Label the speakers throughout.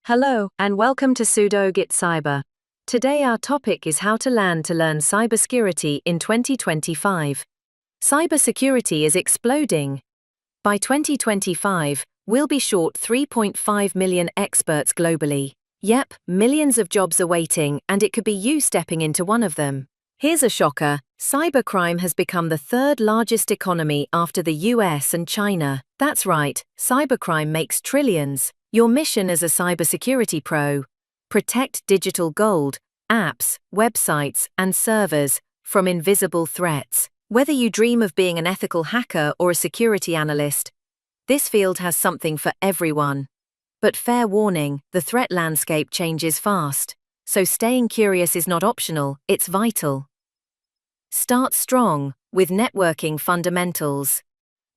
Speaker 1: Hello, and welcome to Sudo Git Cyber. Today our topic is how to learn cybersecurity in 2025. Cybersecurity is exploding. By 2025, we'll be short 3.5 million experts globally. Yep, millions of jobs are waiting, and it could be you stepping into one of them. Here's a shocker: cybercrime has become the third largest economy after the US and China. That's right, cybercrime makes trillions. Your mission as a cybersecurity pro: protect digital gold, apps, websites, and servers from invisible threats. Whether you dream of being an ethical hacker or a security analyst, this field has something for everyone. But fair warning, the threat landscape changes fast. So staying curious is not optional, it's vital. Start strong with networking fundamentals.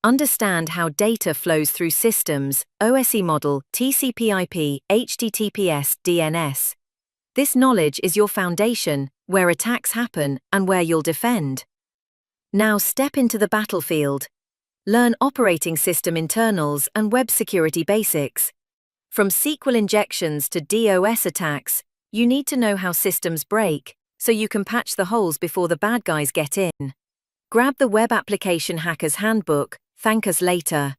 Speaker 1: Understand how data flows through systems: OSCP model, TCP/IP, HTTPS, DNS. This knowledge is your foundation, where attacks happen and where you'll defend. Now step into the battlefield. Learn operating system internals and web security basics. From SQL injections to DOS attacks, you need to know how systems break, so you can patch the holes before the bad guys get in. Grab the Web Application Hacker's Handbook. Thank us later.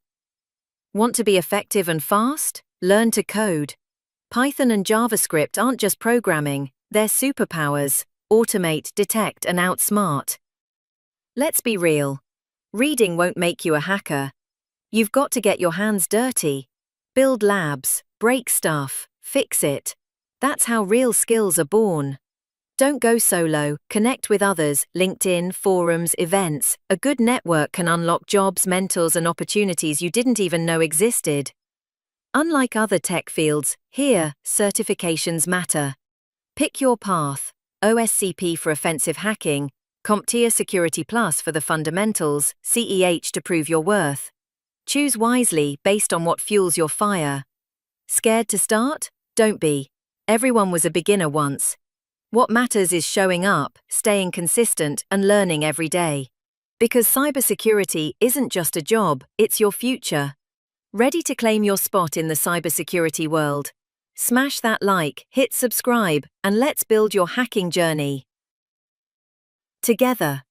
Speaker 1: Want to be effective and fast? Learn to code. Python and JavaScript aren't just programming, they're superpowers. Automate, detect, and outsmart. Let's be real. Reading won't make you a hacker. You've got to get your hands dirty. Build labs, break stuff, fix it. That's how real skills are born. Don't go solo, connect with others: LinkedIn, forums, events. A good network can unlock jobs, mentors, and opportunities you didn't even know existed. Unlike other tech fields, here, certifications matter. Pick your path: OSCP for offensive hacking, CompTIA Security Plus for the fundamentals, CEH to prove your worth. Choose wisely based on what fuels your fire. Scared to start? Don't be. Everyone was a beginner once. What matters is showing up, staying consistent, and learning every day. Because cybersecurity isn't just a job, it's your future. Ready to claim your spot in the cybersecurity world? Smash that like, hit subscribe, and let's build your hacking journey together.